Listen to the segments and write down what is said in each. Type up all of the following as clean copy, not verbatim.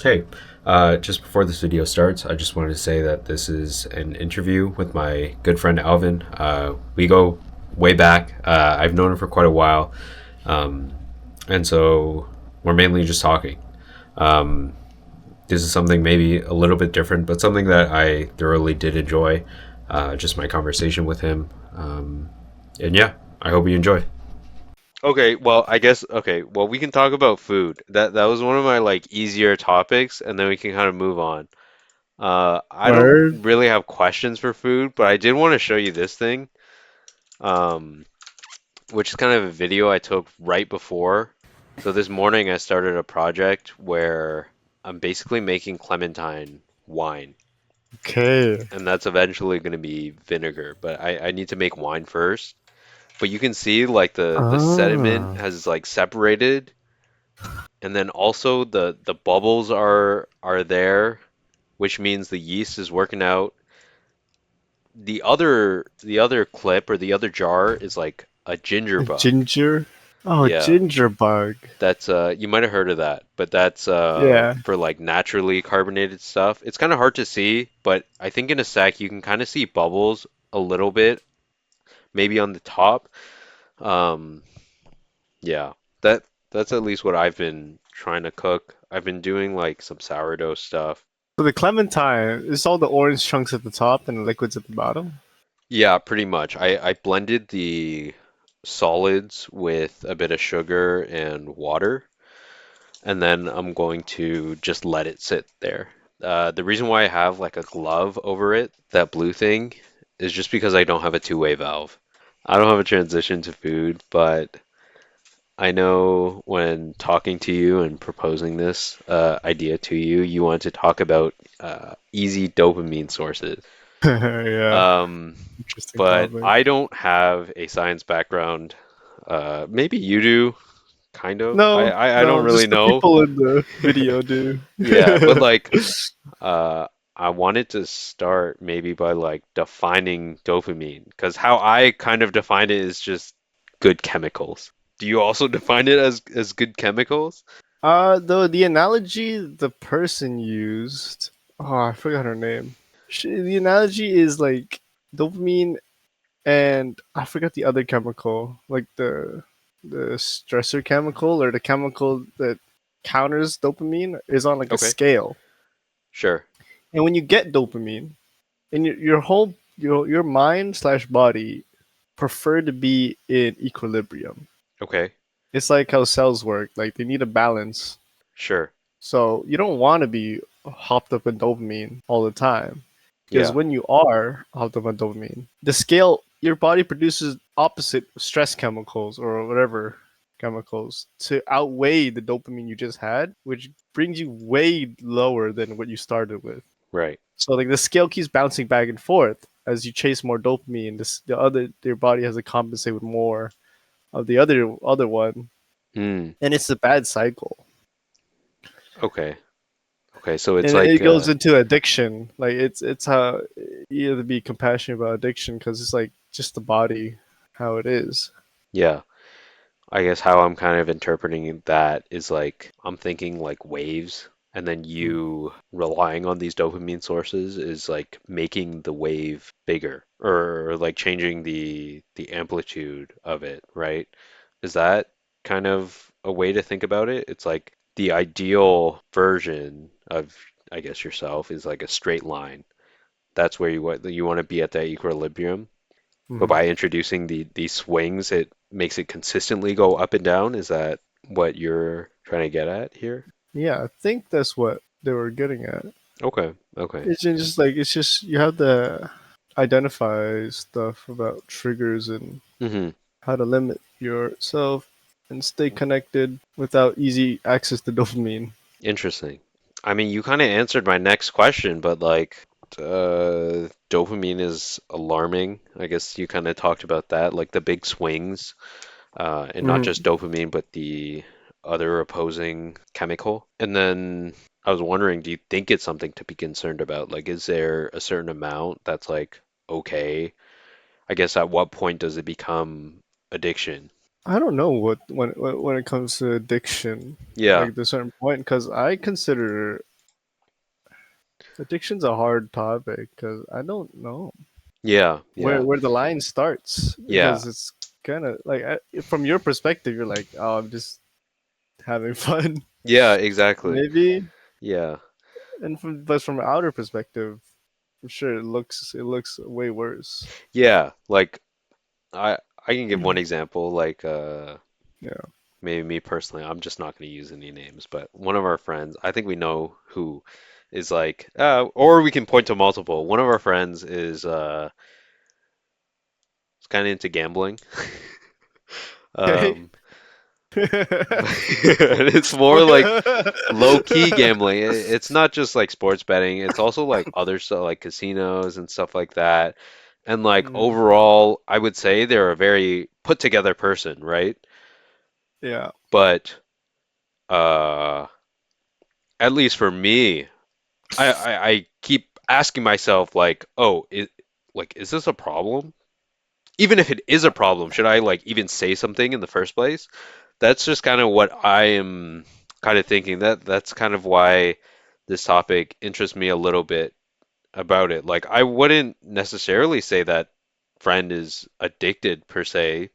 Hey, just before this video starts, I just wanted to say that this is an interview with my good friend Alvin. We go way back. I've known him for quite a while, um, and so we're mainly just talking. Um, this is something maybe a little bit different, but something that I thoroughly did enjoy. Just my conversation with him, and yeah, I hope you enjoy. Okay, well, we can talk about food. That was one of my like easier topics, and then we can kind of move on. I don't Word. really have questions for food, but I did want to show you this thing, um, which is kind of a video I took right before. So this morning I started a project where I'm basically making clementine wine, Okay. and that's eventually going to be vinegar, but I need to make wine first. But you can see like the sediment Ah. has like separated. And then also the bubbles are there, which means the yeast is working out. The other clip or the other jar is like a ginger A bug. ginger. Oh, Yeah, ginger bug. that's you might have heard of that, but that's Yeah. for like naturally carbonated stuff. It's kind of hard to see, but I think in a sec you can kind of see bubbles a little bit, maybe on the top. Um, yeah, that's at least what I've been trying to cook. I've been doing like some sourdough stuff. So the clementine is all the orange chunks at the top and the liquids at the bottom. Yeah, pretty much. I blended the solids with a bit of sugar and water, and then I'm going to just let it sit there. The reason why I have like a glove over it, that blue thing, is just because I don't have a two-way valve. I don't have a transition to food, but I know when talking to you and proposing this idea to you, you want to talk about easy dopamine sources. Yeah. Um, Interesting but topic. I don't have a science background. Maybe you do, kind of. I, No, I, I don't no, really just the know. people in the video do. Yeah, but like, uh, I wanted to start maybe by like defining dopamine, because how I kind of define it is just good chemicals. Do you also define it as good chemicals? Though the analogy the person used, oh, I forgot her name. The analogy is like dopamine and I forgot the other chemical, like the stressor chemical or the chemical that counters dopamine is on like a Okay, scale. sure. And when you get dopamine, and your whole your mind slash body prefer to be in equilibrium. Okay, It's like how cells work; like they need a balance. sure. So you don't want to be hopped up in dopamine all the time. Because Yeah, when you are hopped up on dopamine, the scale, your body produces opposite stress chemicals or whatever chemicals to outweigh the dopamine you just had, which brings you way lower than what you started with. right. So like the scale keeps bouncing back and forth as you chase more dopamine. The other your body has to compensate with more of the other one, Hmm. and it's a bad cycle. Okay. Okay. So it's And like it goes into addiction. Like it's how you have to be compassionate about addiction because it's like just the body, how it is. yeah. I guess how I'm kind of interpreting that is like I'm thinking like waves, and then Mm. you relying on these dopamine sources is like making the wave bigger or like changing the amplitude of it, right? Is that kind of a way to think about it? It's like the ideal version of, I guess, yourself is like a straight line. That's where you want to be at that equilibrium. But Mhm. by introducing these swings, it makes it consistently go up and down. Is that what you're trying to get at here? Yeah, I think that's what they were getting at. Okay, okay. It's just you have to identify stuff about triggers and Hmm. how to limit yourself and stay connected without easy access to dopamine. Interesting. I mean, you kind of answered my next question, but like, dopamine is alarming. I guess you kind of talked about that, like the big swings, and not just Mhm. dopamine, but the other opposing chemical. And then I was wondering, do you think it's something to be concerned about? Like, is there a certain amount that's like okay? I guess at what point does it become addiction? I don't know what when it comes to addiction, Yeah. like the certain point, because I consider. Addiction's a hard topic because I don't know Yeah, yeah, where the line starts yeah, because it's kind of like from your perspective, you're like, oh, I'm just having fun, yeah, exactly. maybe, Yeah, and from an outer perspective, I'm sure it looks way worse. yeah. Like I can give one example. Like Yeah. maybe me personally, I'm just not going to use any names, but one of our friends, I think we know who, is like, or we can point to multiple. One of our friends is kind of into gambling. Okay. Um, and it's more like low key gambling. It's not just like sports betting, it's also like other stuff like casinos and stuff like that. And like Mm, overall, I would say they're a very put together person, right? yeah. But uh at least for me, I keep asking myself like, oh, is this a problem? Even if it is a problem, should I like even say something in the first place? That's just kind of what I am kind of thinking. That's kind of why this topic interests me a little bit about it. Like I wouldn't necessarily say that friend is addicted per se.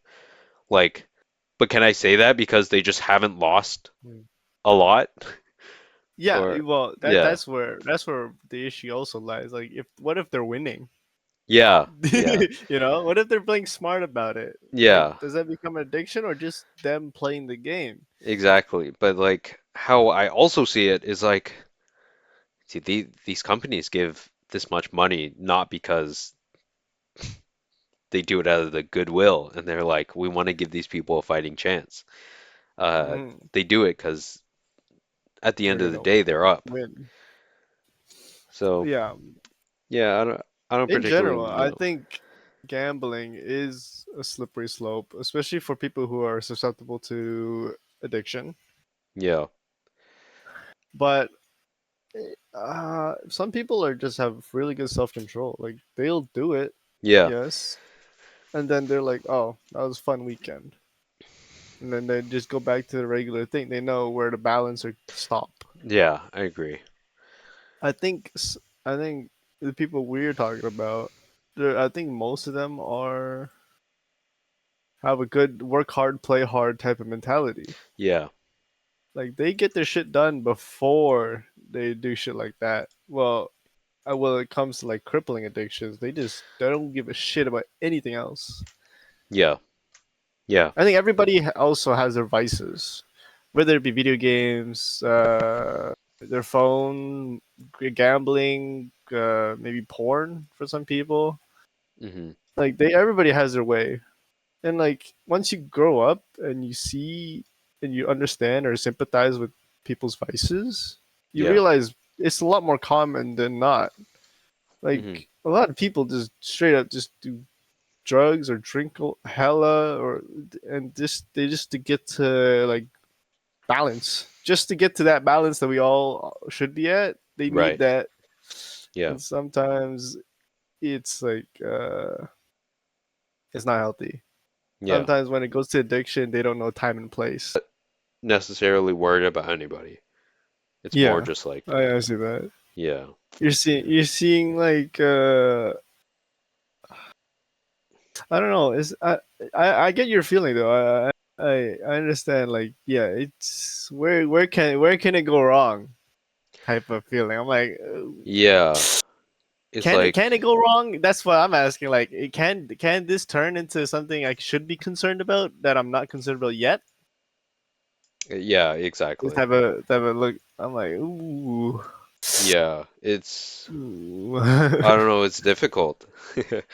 Like, but can I say that because they just haven't lost Mm. a lot? Yeah, Or well, yeah. that's where the issue also lies. Like, if what if they're winning? Yeah. Yeah. You know, what if they're playing smart about it? Like, Yeah. does that become addiction or just them playing the game? Exactly. But like how I also see it is like, see, these companies give this much money not because they do it out of the goodwill and they're like, we want to give these people a fighting chance. Hmm. They do it because at the They're end of the gonna day, they're up. win. So Yeah. yeah, I don't In general, particularly I know. think gambling is a slippery slope, especially for people who are susceptible to addiction. Yeah. But some people are just have really good self control. Like they'll do it, Yeah. yes, and then they're like, "Oh, that was a fun weekend," and then they just go back to the regular thing. They know where to balance or stop. Yeah, I agree. I think I think the people we're talking about, I think most of them are have a good work hard, play hard type of mentality. Yeah. Like they get their shit done before they do shit like that. Well, when it comes to like crippling addictions, they don't give a shit about anything else. Yeah. Yeah. I think everybody also has their vices, whether it be video games, their phone, gambling, maybe porn for some people. Hmm. Like everybody has their way, and like once you grow up and you see and you understand or sympathize with people's vices, you Yeah. realize it's a lot more common than not. Hmm. Like a lot of people just straight up just do drugs or drink hella or and just they just to get to like balance, just to get to that balance that we all should be at. They need Right. that, Yeah. and sometimes it's like it's not healthy. Yeah. Sometimes when it goes to addiction, they don't know time and place. Necessarily worried about anybody. It's more Yeah, just like, I see that. yeah. You're seeing like I don't know. I get your feeling though. I understand. Like yeah, it's where can it go wrong? Type of feeling. I'm like, Yeah. It's like, can it go wrong? That's what I'm asking. Like, can this turn into something I should be concerned about that I'm not concerned about yet? yeah, This exactly. type of look. I'm like, ooh. Yeah. It's, Ooh. I don't know, it's difficult.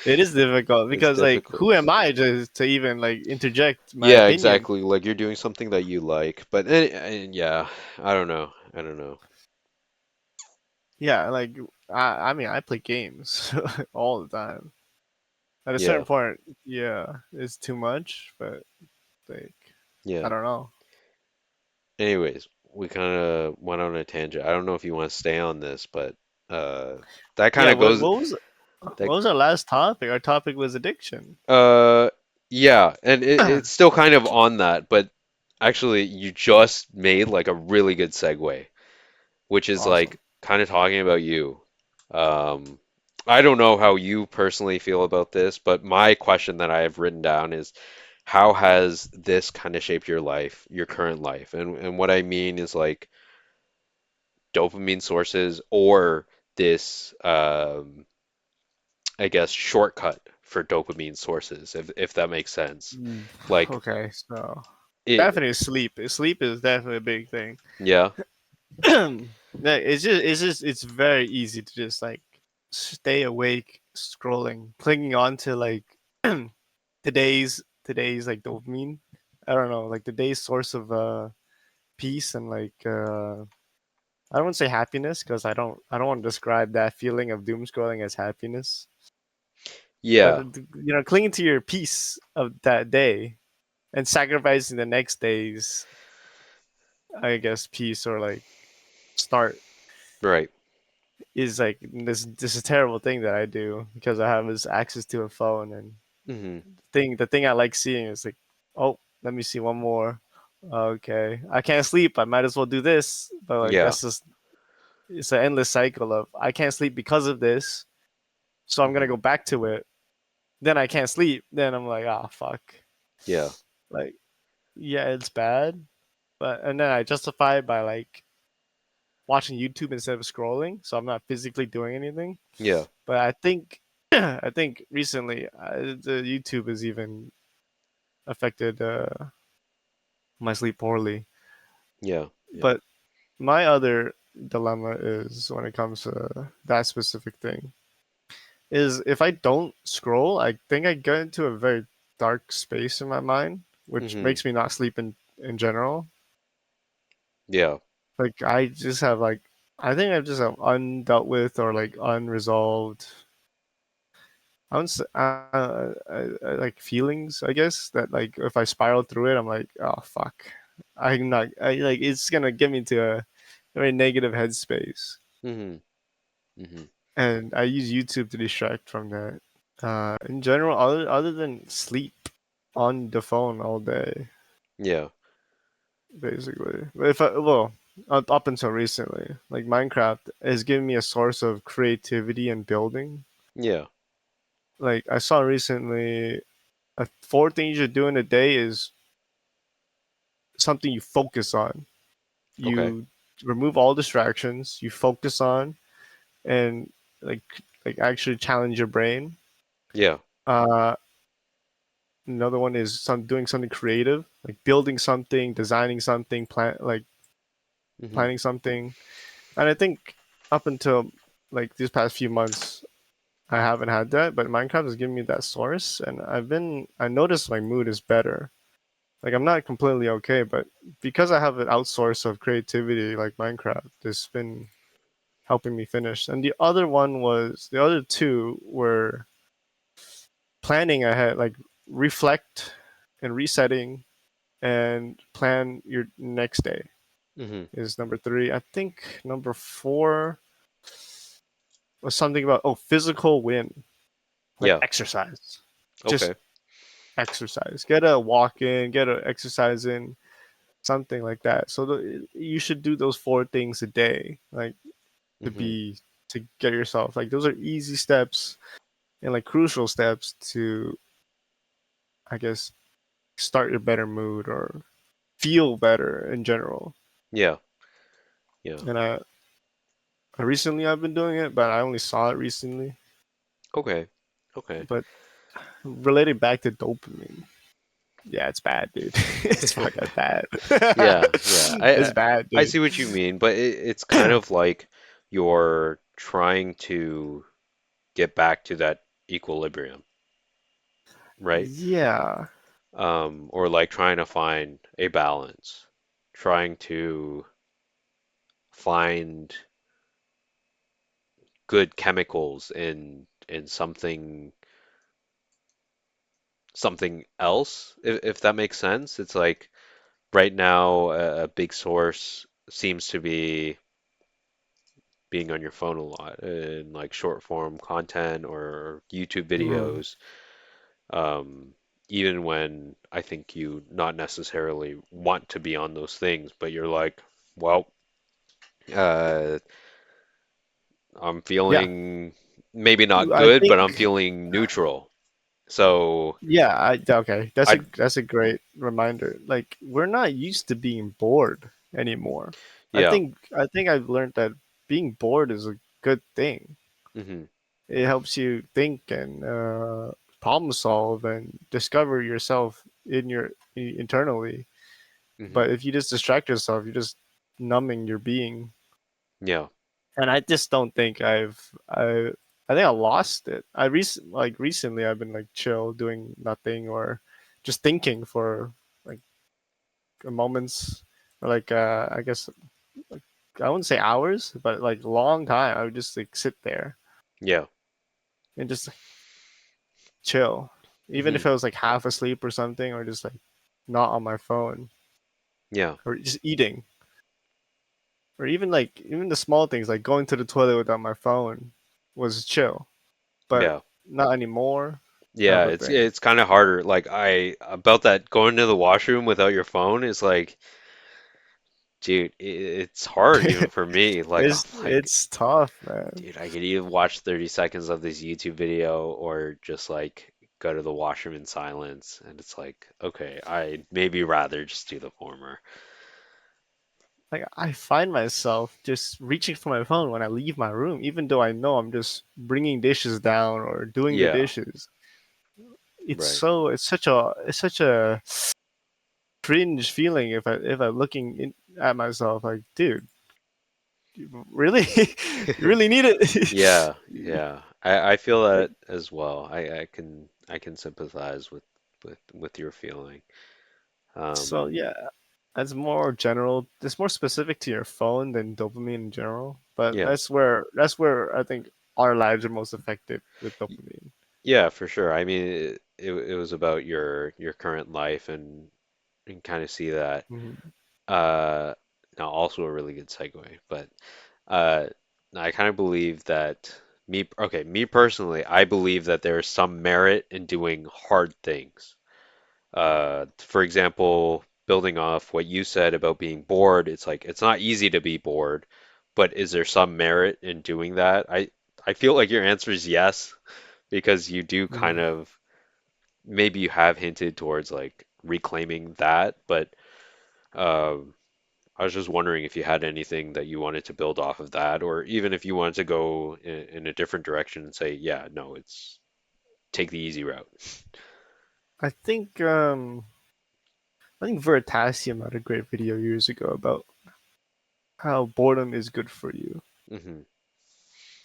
It is difficult It's because like who difficult. am I to even like interject my Yeah, opinion? exactly. Like you're doing something that you like, but yeah, I don't know. I don't know. Yeah, like I mean I play games all the time. At a certain Yeah, point, yeah, it's too much, but like I yeah. don't know. Anyways, we kind of went on a tangent. I don't know if you want to stay on this, but uh that kind Yeah, of goes what that was our last topic? Our topic was addiction. uh yeah, and it's still kind of on that, but actually you just made like a really good segue, which is like Awesome. kind of talking about you. Um, I don't know how you personally feel about this, but my question that I have written down is how has this kind of shaped your life, your current life? And what I mean is like dopamine sources or this I guess shortcut for dopamine sources, if that makes sense. Mm, Like okay, so it definitely sleep. Sleep is definitely a big thing. yeah, Yeah, it's very easy to just like stay awake scrolling, clinging on to like today's like dopamine. I don't know, like today's source of peace and like I don't want to say happiness because I don't want to describe that feeling of doom scrolling as happiness. But yeah, clinging to your peace of that day and sacrificing the next day's, I guess, peace or like start right. is like this is a terrible thing that I do because I have this access to a phone and Hmm. the thing I like seeing is like, oh, let me see one more. Okay, I can't sleep. I might as well do this. But like Yeah. that's just it's an endless cycle of I can't sleep because of this, so I'm gonna Hmm. go back to it. Then I can't sleep. Then I'm like, ah, fuck. Yeah. Like, yeah, it's bad. But and then I justify it by like watching YouTube instead of scrolling, so I'm not physically doing anything. Yeah. But I think I think recently the YouTube has even affected my sleep poorly. Yeah. Yeah. But my other dilemma is when it comes to that specific thing is if I don't scroll, I think I get into a very dark space in my mind, which Hmm. makes me not sleep in general. Yeah. Like I just have like I think I just have undealt with or like unresolved I don't s- like feelings, I guess, that like if I spiral through it, I'm like, oh fuck, I'm not. I like it's gonna get me to a very negative headspace, Hmm. Hmm. and I use YouTube to distract from that. In general, other than sleep on the phone all day, Yeah. basically. But if I well, up until recently, like Minecraft has given me a source of creativity and building. Yeah. Like I saw recently, a four things you do in a day is something you focus on. Okay. You remove all distractions. You focus on and like like actually challenge your brain. Yeah. Uh, Another one is doing something creative, like building something, designing something, Hmm. planning something. And I think up until like these past few months, I haven't had that, but Minecraft has given me that source, and I noticed my mood is better. Like I'm not completely okay, but because I have an outsource of creativity like Minecraft, it's been helping me finish. And the other two were planning ahead, like reflect and resetting and plan your next day Hmm. is number three. I think number four was something about physical win, like Yeah. exercise. Just Okay. exercise. Get a walk in, get a exercise in, something like that. So you should do those four things a day, like to Hmm. be to get yourself like those are easy steps and like crucial steps to I guess start a better mood or feel better in general. Yeah. Yeah. And recently I've been doing it, but I only saw it recently. Okay. Okay. But related back to dopamine, yeah, it's bad, dude. It's fucking bad. Yeah. Yeah. It's bad, I dude. see what you mean, but it's kind of like you're trying to get back to that equilibrium, right? Yeah. Or like trying to find a balance, trying to find good chemicals in something else, if that makes sense. It's like right now a big source seems to be being on your phone a lot in like short form content or YouTube Mm. videos. Um, even when I think you not necessarily want to be on those things, but you're like, well, uh, I'm Yeah, feeling maybe not I good, but I'm think. feeling neutral. So Yeah, okay. I That's a great reminder. Like we're not used to being bored anymore. yeah. I think I've learned that being bored is a good thing. Hmm. It helps you think and problem solve and discover yourself in internally. Hmm. But if you just distract yourself, you're just numbing your being. Yeah. And I just don't think I think I lost it. Recently I've been like chill, doing nothing or just thinking for like moments or like I guess like, I wouldn't say hours, but like long time. I would just like sit there Yeah. and just like, chill, even Hmm. if I was like half asleep or something, or just like not on my phone Yeah. or just eating, or even like even the small things like going to the toilet without my phone was chill, but Yeah. not anymore, type Yeah, of it's thing. it's kind of harder. Like I about that going to the washroom without your phone is like, dude, it's hard even for me. Like I'm like, It's tough, man. dude, I could either watch 30 seconds of this YouTube video or just like go to the washroom in silence. And it's like, okay, I maybe rather just do the former. Like I find myself just reaching for my phone when I leave my room, even though I know I'm just bringing dishes down or doing the Yeah, dishes. right. It's such a cringe feeling if I looking at myself like, dude, really, you really need it. Yeah, yeah. I feel that as well. I can sympathize with your feeling. So Um, yeah, that's more general. It's more specific to your phone than dopamine in general. But yeah. that's where I think our lives are most affected with dopamine. Yeah, for sure. I mean, it was about your current life and kind of see that. Mhm. Uh, Now also a really good segue, but uh, I kind of believe that me personally, I believe that there is some merit in doing hard things. For example, building off what you said about being bored, it's like it's not easy to be bored, but is there some merit in doing that? I feel like your answer is yes, because you do kind Mhm. of maybe you have hinted towards like reclaiming that, but um, I was just wondering if you had anything that you wanted to build off of that, or even if you wanted to go in a different direction and say, yeah, no, it's take the easy route. I think I think Veritasium had a great video years ago about how boredom is good for you. Hmm.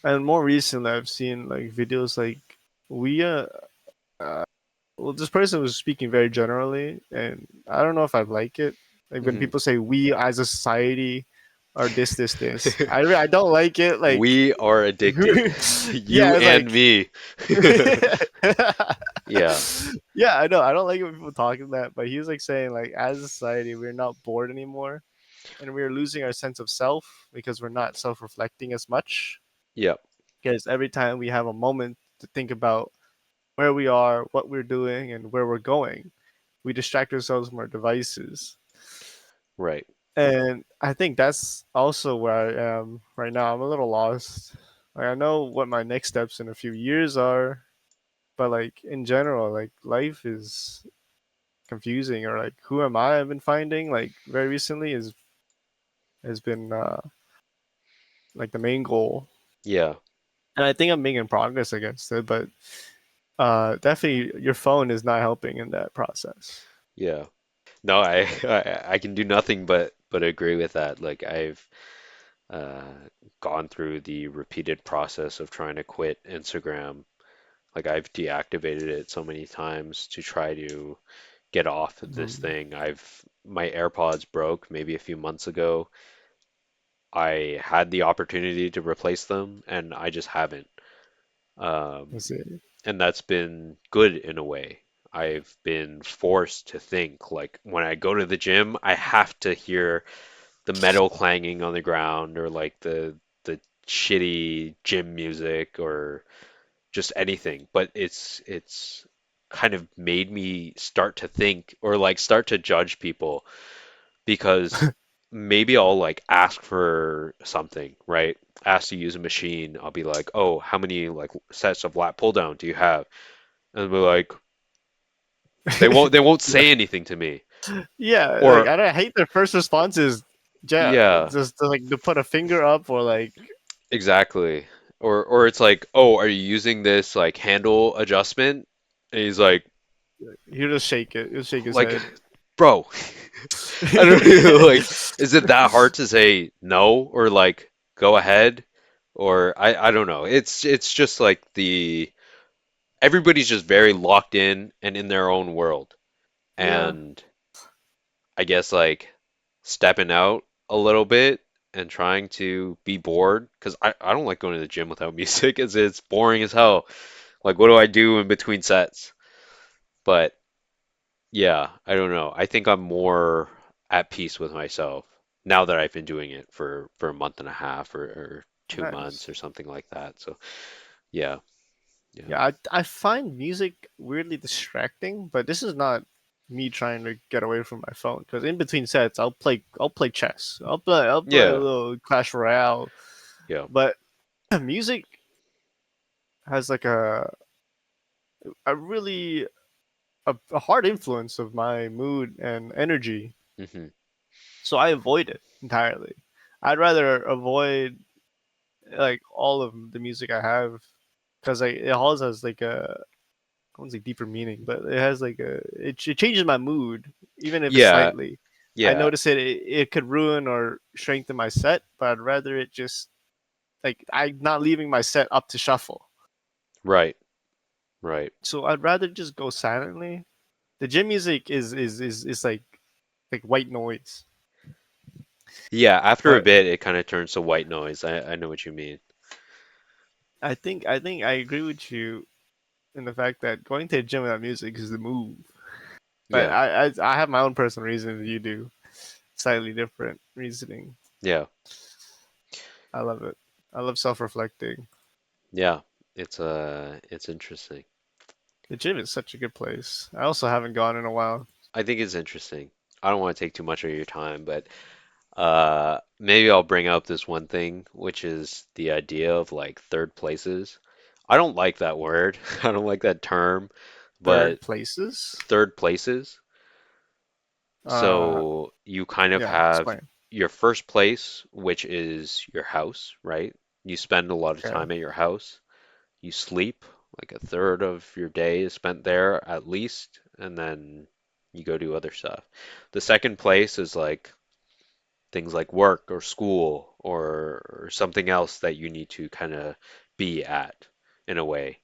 And more recently, I've seen like videos like we uh well, this person was speaking very generally, and I don't know if I like it. Like when Hmm. people say we as a society are this. I don't like it. Like, We are addicted. You yeah, it's and like, me. Yeah. yeah, I know. I don't like it when people talking that, but he was like saying like as a society we're not bored anymore, and we're losing our sense of self because we're not self-reflecting as much. Yep. Because every time we have a moment to think about where we are, what we're doing, and where we're going, we distract ourselves from our devices. Right. And I think that's also where I am right now. I'm a little lost. Like I know what my next steps in a few years are, but like in general, like life is confusing or like who am I? I've been finding like very recently is has been like the main goal. Yeah. And I think I'm making progress against it, but definitely your phone is not helping in that process. Yeah. No, I can do nothing but agree with that. Like I've uh, gone through the repeated process of trying to quit Instagram. Like I've deactivated it so many times to try to get off this Mhm. thing. My AirPods broke maybe a few months ago. I had the opportunity to replace them and I just haven't. I Um, see. and that's been good in a way. I've been forced to think like when I go to the gym, I have to hear the metal clanging on the ground or like the shitty gym music or just anything. But it's kind of made me start to think or like start to judge people because maybe I'll like ask for something, right? Ask to use a machine. I'll be like, "Oh, how many like sets of lat pull down do you have?" And they're like, they won't Yeah, say anything to me. yeah. Like Or I hate their first responses. Yeah, yeah, just to, like to put a finger up or like exactly. Or it's like, "Oh, are you using this like handle adjustment?" And he's he'll just shake it. He'll shake his like, head. "Bro, I don't know, like, is it that hard to say no or like go ahead?" Or I don't know. It's just like the everybody's just very locked in and in their own world. Yeah, And I guess like stepping out a little bit and trying to be bored because I don't like going to the gym without music as it's boring as hell. Like what do I do in between sets? But yeah, I don't know. I think I'm more at peace with myself now that I've been doing it for a month and a half or 2 months nice. or something like that. So yeah, yeah, Yeah, I find music weirdly distracting, but this is not me trying to get away from my phone. Because in between sets, I'll play chess. I'll play a yeah, little Clash Royale. yeah. But music has like a really a hard influence of my mood and energy. Hmm. So I avoid it entirely. I'd rather avoid like all of the music I have because like it always has like a I wouldn't say deeper meaning, but it has like it changes my mood even if it's Yeah, slightly. I yeah. notice it could ruin or strengthen my set, but I'd rather it just like I'm not leaving my set up to shuffle. Right, right. So I'd rather just go silently. The gym music is like white noise. Yeah, after a But bit, it kind of turns to white noise. I know what you mean. I think I agree with you in the fact that going to a gym without music is the move. But Yeah, I have my own personal reason. You do slightly different reasoning. yeah, I love it. I love self-reflecting. yeah. It's interesting. The gym is such a good place. I also haven't gone in a while. I think it's interesting. I don't want to take too much of your time, but maybe I'll bring up this one thing, which is the idea of like third places. I don't like that word. I don't like that term, but Third places. third places. Uh, So you kind of yeah. have Explain. your first place, which is your house, right? You spend a lot of Okay. time at your house. You sleep, like a third of your day is spent there at least, and then you go do other stuff. The second place is like things like work or school or something else that you need to kind of be at in a way.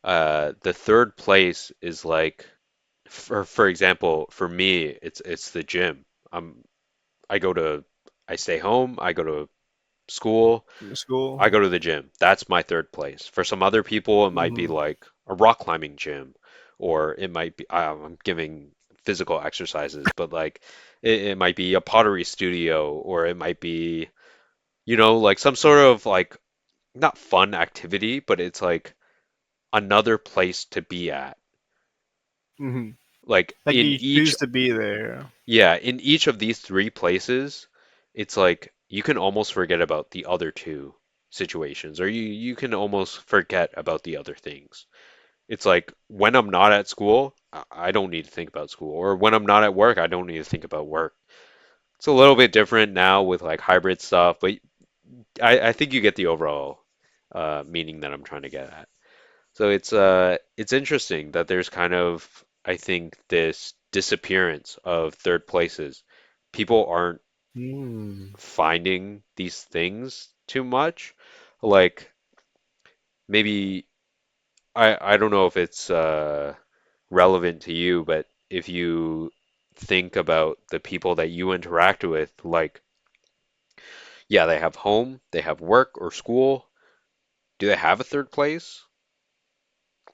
The third place is like, for example, for me, it's the gym. I go to, I stay home, I go to school, School. I go to the gym. That's my third place. For some other people, it might be Mm-hmm. like a rock climbing gym, or it might be, I'm giving physical exercises, but like it might be a pottery studio, or it might be, like some sort of like not fun activity, but it's like another place to be at. Mm-hmm. Like Like in you each, choose to be there. yeah, in each of these three places, it's like you can almost forget about the other two situations, or you can almost forget about the other things. It's like when I'm not at school, I don't need to think about school, or when I'm not at work, I don't need to think about work. It's a little bit different now with like hybrid stuff, but I think you get the overall meaning that I'm trying to get at. So it's interesting that there's kind of I think this disappearance of third places. People aren't Mm. finding these things too much. Like maybe I don't know if it's relevant to you, but if you think about the people that you interact with, like yeah, they have home, they have work or school. Do they have a third place?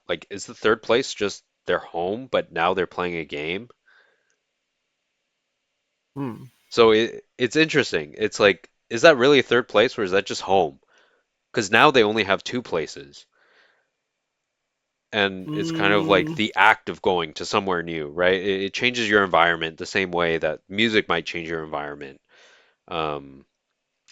Like, is the third place just their home, but now they're playing a game? Hmm. So it's interesting. It's like, is that really a third place or is that just home? Because now they only have two places. And it's kind of like Mm. the act of going to somewhere new, right? It changes your environment the same way that music might change your environment. Um,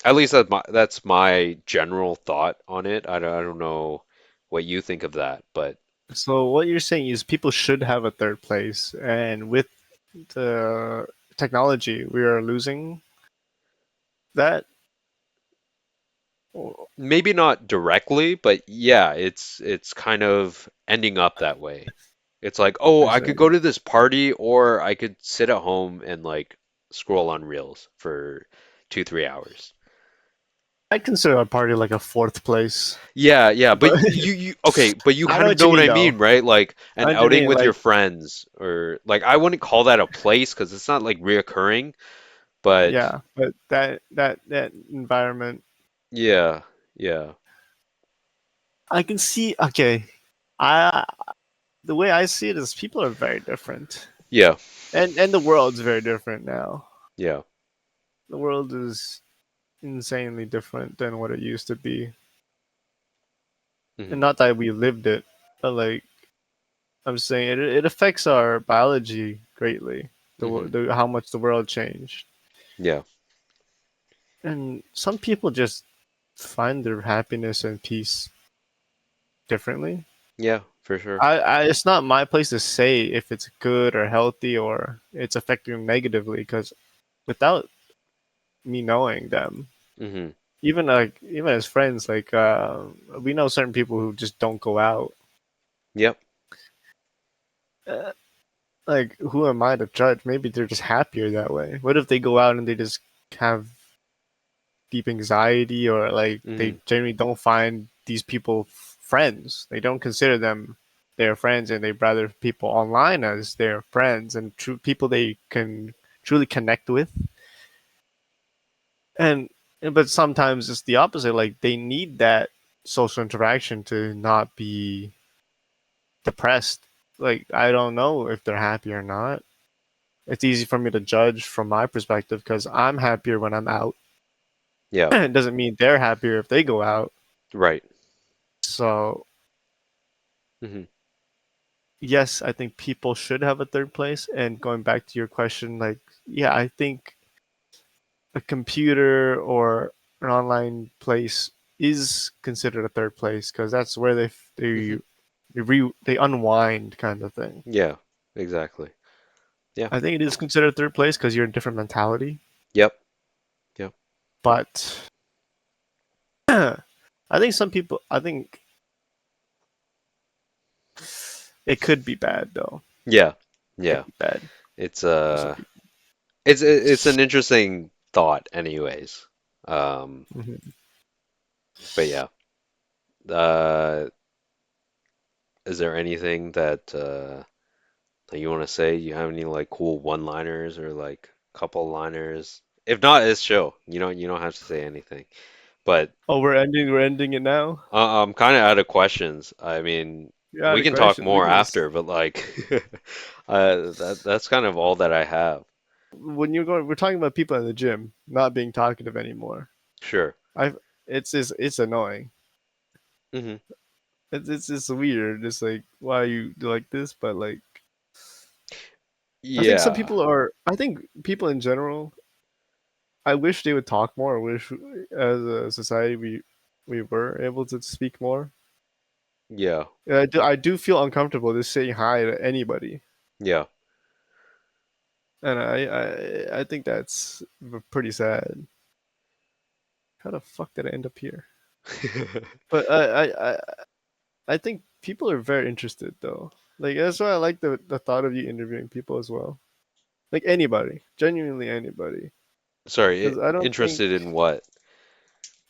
at least that's my general thought on it. I don't know what you think of that, but So what you're saying is people should have a third place, and with the technology, we are losing that. Oh, maybe not directly, but yeah, it's kind of ending up that way. It's like, oh, I I could see. go to this party or I could sit at home and like scroll on Reels for 2, 3 hours. I consider a party like a fourth place, Yeah, yeah, but but you okay, but you I know kind of what you know what mean, I though. mean, right? Like I an know what you outing mean. with your Like, friends or like I wouldn't call that a place because it's not like reoccurring, but yeah, but that environment, yeah, yeah. I can see. Okay, I the way I see it is people are very different, Yeah, and the world's very different now. yeah. The world is insanely different than what it used to be, and Hmm. not that we lived it, but like I'm saying, it affects our biology greatly. Hmm. How much the world changed, Yeah, and some people just find their happiness and peace differently. yeah, for sure. It's not my place to say if it's good or healthy or it's affecting them negatively because without me knowing them, Hmm. even as friends, like we know certain people who just don't go out. Yep. Uh, like who am I to judge? Maybe they're just happier that way. What if they go out and they just have deep anxiety or like they Hmm. generally don't find these people friends. They don't consider them their friends, and they rather people online as their friends and true people they can truly connect with. And but sometimes it's the opposite. Like they need that social interaction to not be depressed. Like I don't know if they're happy or not. It's easy for me to judge from my perspective because I'm happier when I'm out. Yeah. It doesn't mean they're happier if they go out. Right. So Hmm. yes, I think people should have a third place. And going back to your question, like, yeah, I think a computer or an online place is considered a third place because that's where Hmm. they unwind kind of thing. Yeah. Exactly. Yeah. I think it is considered a third place because you're in a different mentality. Yep. Yep. But I think some people, I think it could be bad though. Yeah. It Yeah. could be bad It's for some people. it's an interesting thought anyways. Um, Mhm. but yeah. Uh, is there anything that you want to say? You have any like cool one-liners or like couple liners? If not, it's chill. You don't have to say anything. But Oh, we're ending it now. I'm kind of out of questions. I mean, You're out we of can talk questions. We more can just after, but like that's kind of all that I have. when you're going, we're talking about people in the gym not being talkative anymore. Sure. I it's annoying. Hmm. It's just weird. It's like why you do like this, but like I think some Yeah. people are. I think people in general. I wish they would talk more. I wish as a society we were able to speak more. Yeah. Yeah, I do feel uncomfortable just saying hi to anybody, Yeah. and I think that's pretty sad. How the fuck did I end up here? But I think people are very interested though. Like that's why I like the thought of you interviewing people as well. Like anybody, genuinely anybody. Sorry, Because I don't think interested in what?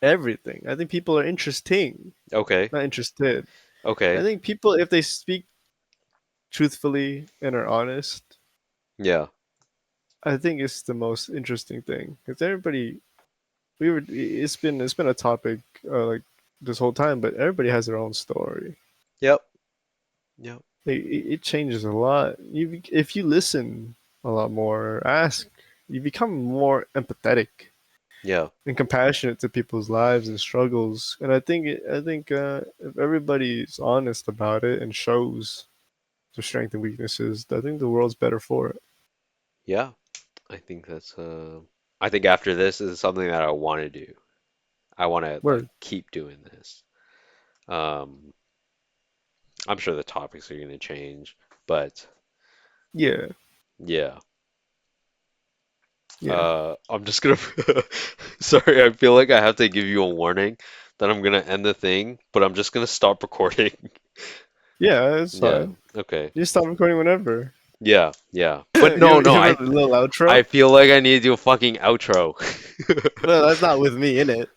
everything. I think people are interesting, Okay. not interested. I Okay. think people, if they speak truthfully and are honest, Yeah. I think it's the most interesting thing. Because everybody, it's been a topic like this whole time, but everybody has their own story. Yep. Yep. It changes a lot. If you listen a lot more, ask, you become more empathetic Yeah. and compassionate to people's lives and struggles. And I think if everybody's honest about it and shows their strengths and weaknesses, I think the world's better for it. Yeah. I think that's I think after this is something that I want to do. I want to like Word. keep doing this. Um, I'm sure the topics are going to change, but Yeah. yeah. Yeah. I'm just gonna. Sorry, I feel like I have to give you a warning that I'm gonna end the thing, but I'm just gonna stop recording. Yeah, it's Yeah. fine. Okay. You stop recording whenever. Yeah. Yeah. But you, no, have, no. you I have a little I outro? feel like I need to do a fucking outro. Well, that's not with me in it,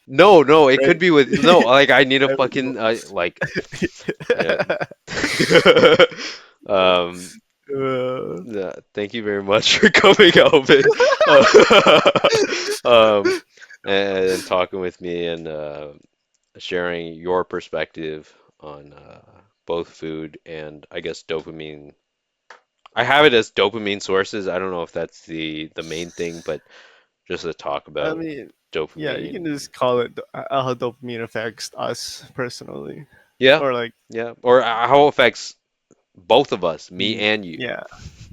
No, no. It could right? be with no. Like I need a Every- fucking like. Yeah. Um. uh, Yeah, thank you very much for coming, Alvin. Um, and talking with me and sharing your perspective on both food and I guess dopamine. I have it as dopamine sources. I don't know if that's the main thing, but just to talk I about mean, yeah, you can dopamine. just call it how dopamine affects us personally, Yeah, or like, yeah. Or how it affects both of us, me and you. yeah,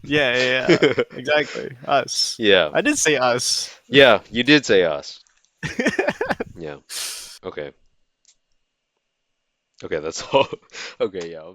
yeah, exactly, us. Yeah, I did say us. yeah. You did say us. Yeah. Okay. Okay, that's all. Okay, yeah.